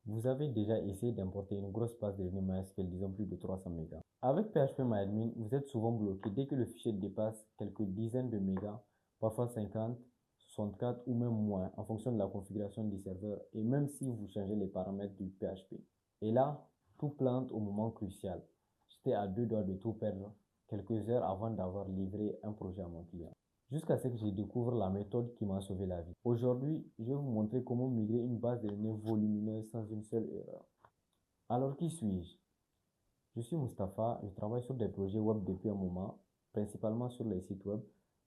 Vous avez déjà essayé d'importer une grosse base de données MySQL, disons plus de 300 mégas. Avec PHP vous êtes souvent bloqué dès que le fichier dépasse quelques dizaines de mégas, parfois 50, 64 ou même moins en fonction de la configuration du serveur et même si vous changez les paramètres du PHP. Et là, tout plante au moment crucial. J'étais à deux doigts de tout perdre quelques heures avant d'avoir livré un projet à mon client. Jusqu'à ce que je découvre la méthode qui m'a sauvé la vie. Aujourd'hui, je vais vous montrer comment migrer une base de données volumineuse sans une seule erreur. Alors, qui suis-je? Je suis Mustapha, je travaille sur des projets web depuis un moment, principalement sur les sites web,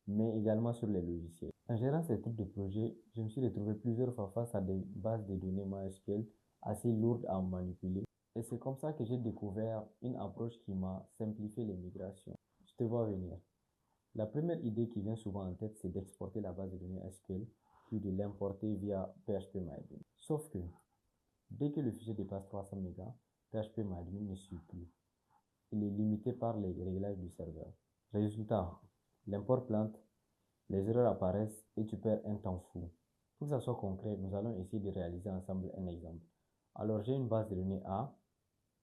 mais également sur les logiciels. En gérant ce type de projet, je me suis retrouvé plusieurs fois face à des bases de données MySQL assez lourdes à manipuler. Et c'est comme ça que j'ai découvert une approche qui m'a simplifié les migrations. Je te vois venir. La première idée qui vient souvent en tête, c'est d'exporter la base de données SQL, puis de l'importer via PHP Sauf que, dès que le fichier dépasse 300 mégas, PHP ne suit plus. Il est limité par les réglages du serveur. Résultat, l'import plante, les erreurs apparaissent et tu perds un temps fou. Pour que ça soit concret, nous allons essayer de réaliser ensemble un exemple. Alors j'ai une base de données A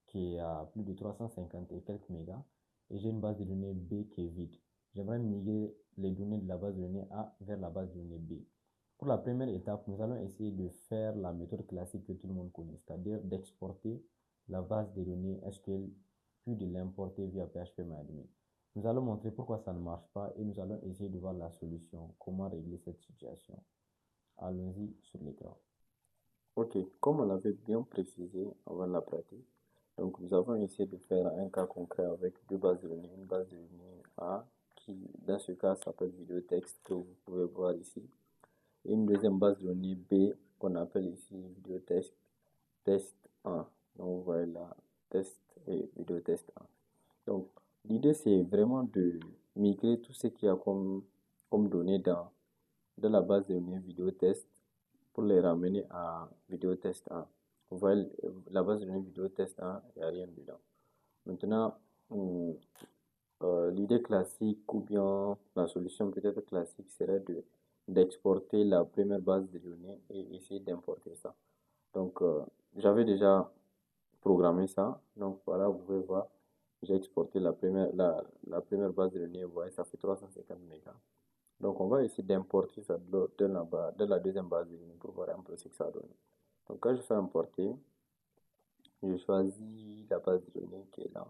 qui est à plus de 350 et quelques mégas et j'ai une base de données B qui est vide. J'aimerais migrer les données de la base de données A vers la base de données B. Pour la première étape, nous allons essayer de faire la méthode classique que tout le monde connaît, c'est-à-dire d'exporter la base de données SQL puis de l'importer via PHP Nous allons montrer pourquoi ça ne marche pas et nous allons essayer de voir la solution, comment régler cette situation. Allons-y sur l'écran. Ok, comme on l'avait bien précisé avant la pratique, donc nous avons essayé de faire un cas concret avec deux bases de données. Une base de données A qui, dans ce cas, s'appelle vidéotexte que vous pouvez voir ici. Et une deuxième base de données B qu'on appelle ici vidéotexte test 1. Donc vous voyez là, test et vidéotest 1. Donc l'idée c'est vraiment de migrer tout ce qu'il y a comme données dans la base de données vidéotest pour les ramener à vidéotest 1. Vous voyez, la base de données vidéotest 1, il n'y a rien dedans. Maintenant, l'idée classique ou bien la solution peut-être classique serait d'exporter la première base de données et essayer d'importer ça. Donc, j'avais déjà programmé ça. Donc, voilà, vous pouvez voir, j'ai exporté la première base de données. Vous voyez, ça fait 350 mégas. Donc, on va essayer d'importer ça de la deuxième base de données pour voir un peu ce que ça donne. Donc, quand je fais importer, je choisis la base de données qui est là.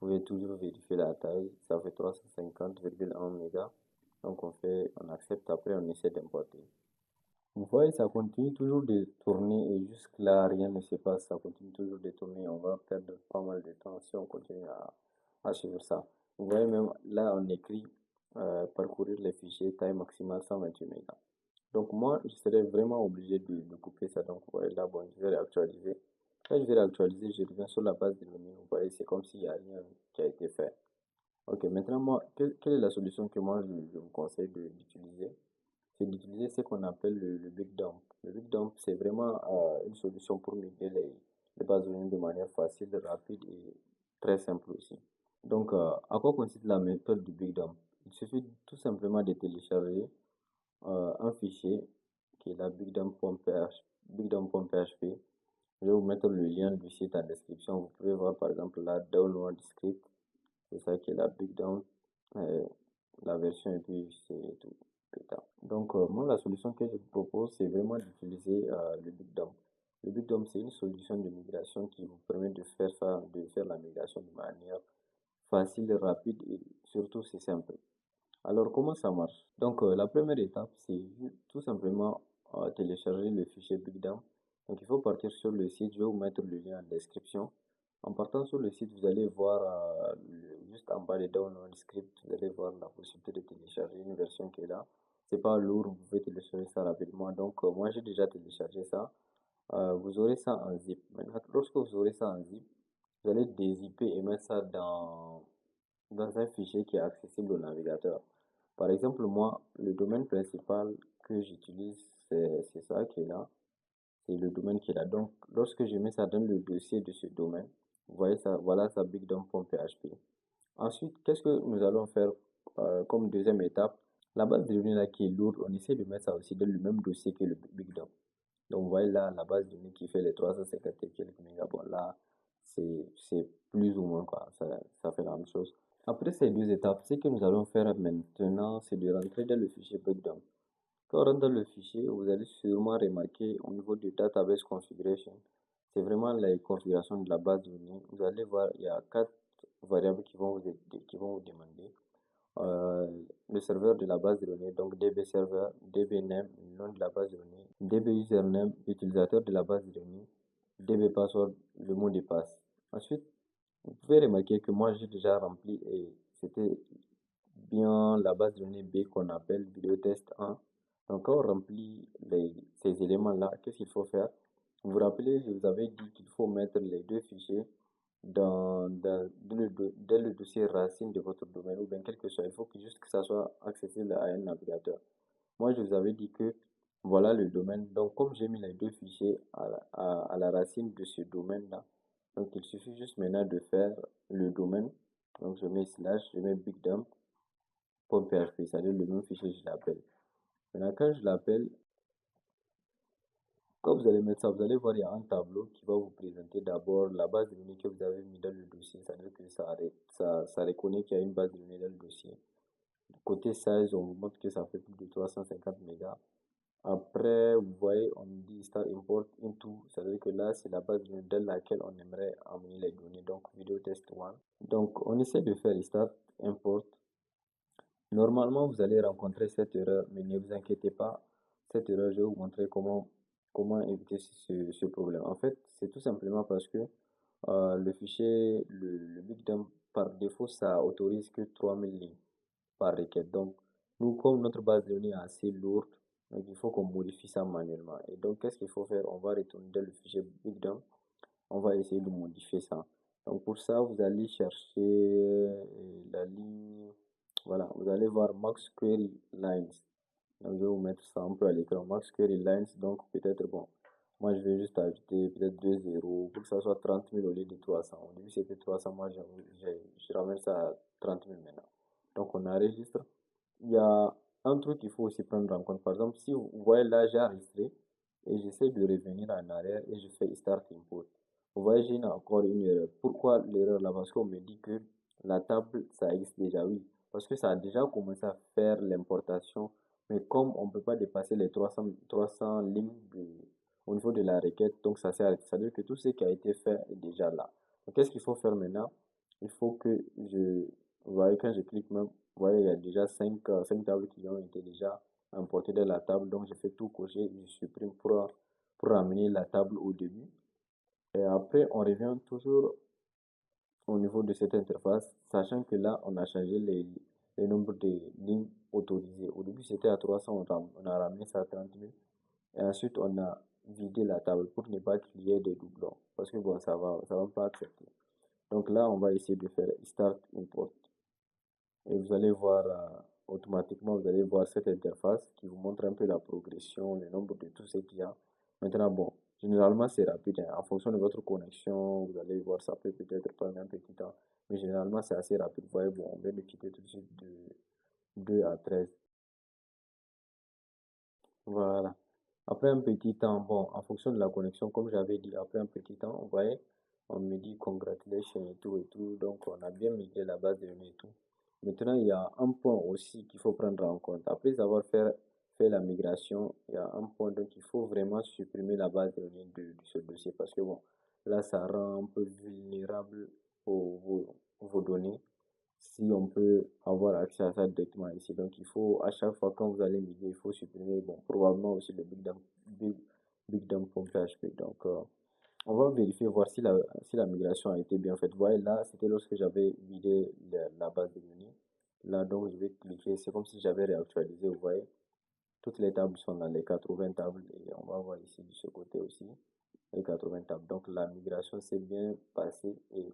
Vous pouvez toujours vérifier la taille. Ça fait 350,1 mégas. Donc, on accepte. Après, on essaie d'importer. Vous voyez, ça continue toujours de tourner et jusque-là, rien ne se passe. Ça continue toujours de tourner. On va perdre pas mal de temps si on continue à suivre ça. Vous voyez, même là, on écrit parcourir les fichiers taille maximale 128 mégas. Donc moi, je serais vraiment obligé de couper ça. Donc vous voyez là, bon, je vais réactualiser. Quand je vais réactualiser, je reviens sur la base de données. Vous voyez, c'est comme s'il n'y a rien qui a été fait. Ok, maintenant, moi, quelle est la solution que moi, je vous conseille d'utiliser? C'est d'utiliser ce qu'on appelle le Big Dump. Le Big Dump, c'est vraiment une solution pour migrer les bases de données de manière facile, rapide et très simple aussi. Donc, à quoi consiste la méthode du Big Dump? Il suffit tout simplement de télécharger un fichier qui est la bigdump.php. Je vais vous mettre le lien du site en description. Vous pouvez voir par exemple la download script. C'est ça qui est la bigdump, la version et puis c'est tout. Donc moi la solution que je vous propose c'est vraiment d'utiliser le bigdump. Le bigdump c'est une solution de migration qui vous permet de faire ça, de faire la migration de manière facile, rapide et surtout c'est simple. Alors, comment ça marche? Donc, la première étape, c'est tout simplement télécharger le fichier BigDump. Donc, il faut partir sur le site. Je vais vous mettre le lien en description. En partant sur le site, vous allez voir juste en bas de Download Script, vous allez voir la possibilité de télécharger une version qui est là. C'est pas lourd, vous pouvez télécharger ça rapidement. Donc, moi, j'ai déjà téléchargé ça. Vous aurez ça en zip. Maintenant, lorsque vous aurez ça en zip, vous allez dézipper et mettre ça dans un fichier qui est accessible au navigateur. Par exemple, moi, le domaine principal que j'utilise, c'est ça qui est là. C'est le domaine qui est là. Donc, lorsque je mets ça dans le dossier de ce domaine, vous voyez ça, voilà ça bigdump.php. Ensuite, qu'est-ce que nous allons faire comme deuxième étape? La base de données là qui est lourde, on essaie de mettre ça aussi dans le même dossier que le bigdump. Donc, vous voyez là, la base de données qui fait les 350 et quelques mégas. Bon, là, c'est plus ou moins quoi. Ça fait la même chose. Après ces deux étapes, ce que nous allons faire maintenant, c'est de rentrer dans le fichier breakdown. Quand on rentre dans le fichier, vous allez sûrement remarquer au niveau du database configuration, c'est vraiment la configuration de la base de données. Vous allez voir, il y a quatre variables qui vont vous demander. Le serveur de la base de données, donc DB server, DB name, le nom de la base de données, DB username, utilisateur de la base de données, DB password, le mot de passe. Ensuite, vous pouvez remarquer que moi j'ai déjà rempli et c'était bien la base de données B qu'on appelle vidéotest 1. Donc quand on remplit ces éléments-là, qu'est-ce qu'il faut faire? Vous vous rappelez, je vous avais dit qu'il faut mettre les deux fichiers dans le dossier racine de votre domaine ou bien quel que soit. Il faut que juste que ça soit accessible à un navigateur. Moi, je vous avais dit que voilà le domaine. Donc, comme j'ai mis les deux fichiers à la racine de ce domaine-là, donc il suffit juste maintenant de faire le domaine. Donc, je mets slash, je mets bigdump.php, c'est-à-dire le même fichier, je l'appelle. Maintenant, quand je l'appelle, quand vous allez mettre ça, vous allez voir, il y a un tableau qui va vous présenter d'abord la base de données que vous avez mis dans le dossier. C'est-à-dire que ça reconnaît qu'il y a une base de données dans le dossier. Côté size, on vous montre que ça fait plus de 350 mégas. Après, vous voyez, on dit start import into, c'est-à-dire que là, c'est la base de données dans laquelle on aimerait amener les données. Donc, vidéo test 1. Donc, on essaie de faire start import. Normalement, vous allez rencontrer cette erreur, mais ne vous inquiétez pas. Cette erreur, je vais vous montrer comment éviter ce problème. En fait, c'est tout simplement parce que le fichier, le Bigdump, par défaut, ça autorise que 3000 lignes par requête. Donc, nous, comme notre base de données est assez lourde, donc il faut qu'on modifie ça manuellement. Et donc, qu'est-ce qu'il faut faire? On va retourner dans le fichier Bigdump. On va essayer de modifier ça. Donc, pour ça, vous allez chercher la ligne. Voilà, vous allez voir Max Query Lines. Donc, je vais vous mettre ça un peu à l'écran. Max Query Lines, donc peut-être, bon, moi je vais juste ajouter peut-être 2 zéros pour que ça soit 30 000 au lieu de 300. Au début c'était 300, moi je ramène ça à 30 000 maintenant. Donc on enregistre. Il y a un truc qu'il faut aussi prendre en compte. Par exemple, si vous voyez là, j'ai enregistré et j'essaie de revenir en arrière et je fais Start Import. Vous voyez, j'ai encore une erreur. Pourquoi l'erreur là? Parce qu'on me dit que la table, ça existe déjà, oui. Parce que ça a déjà commencé à faire l'importation. Mais comme on ne peut pas dépasser les 300 lignes au niveau de la requête, donc ça s'est arrêté. C'est-à-dire que tout ce qui a été fait est déjà là. Donc, qu'est-ce qu'il faut faire maintenant? Il faut que vous voyez, quand je clique même, vous voyez, il y a déjà 5 tables qui ont été déjà importées dans la table. Donc, je fais tout cocher, je supprime pour ramener la table au début. Et après, on revient toujours au niveau de cette interface, sachant que là, on a changé les nombres de lignes autorisées. Au début, c'était à 300, on a ramené ça à 30 000. Et ensuite, on a vidé la table pour ne pas qu'il y ait des doublons. Parce que bon, ça va pas accepter. Donc là, on va essayer de faire Start Import. Et vous allez voir, automatiquement, vous allez voir cette interface qui vous montre un peu la progression, le nombre de tout ce qu'il y a. Maintenant, bon, généralement, c'est rapide, hein. En fonction de votre connexion, vous allez voir, ça peut peut-être prendre un petit temps. Mais généralement, c'est assez rapide. Vous voyez, bon, on vient de quitter tout de suite de 2 à 13. Voilà. Après un petit temps, bon, en fonction de la connexion, comme j'avais dit, après un petit temps, vous voyez, on me dit congratulations et tout et tout. Donc, on a bien migré la base de données et tout. Maintenant, il y a un point aussi qu'il faut prendre en compte. Après avoir fait la migration, il y a un point, donc il faut vraiment supprimer la base de données de ce dossier parce que, bon, là, ça rend un peu vulnérable vos données si on peut avoir accès à ça directement ici. Donc, il faut, à chaque fois quand vous allez migrer, il faut supprimer, bon, probablement aussi le bigdump.php. Donc, on va vérifier, voir si la migration a été bien faite. Vous voyez, là, c'était lorsque j'avais vidé la base de données. Là, donc, je vais cliquer, c'est comme si j'avais réactualisé, vous voyez. Toutes les tables sont dans les 80 tables et on va voir ici de ce côté aussi les 80 tables. Donc, la migration s'est bien passée et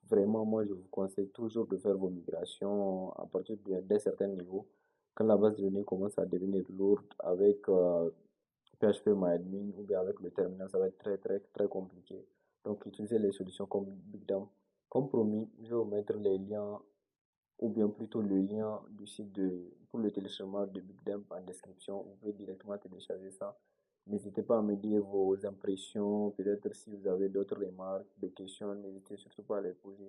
vraiment, moi, je vous conseille toujours de faire vos migrations à partir d'un certain niveau. Quand la base de données commence à devenir lourde avec PHP-MyAdmin ou bien avec le terminal, ça va être très, très, très compliqué. Donc, utilisez les solutions comme BigDump. Comme promis, je vais vous mettre les liens ou bien plutôt le lien du site pour le téléchargement de BigDump en description. Vous pouvez directement télécharger ça N'hésitez pas à me dire vos impressions, peut-être si vous avez d'autres remarques, des questions, n'hésitez surtout pas à les poser.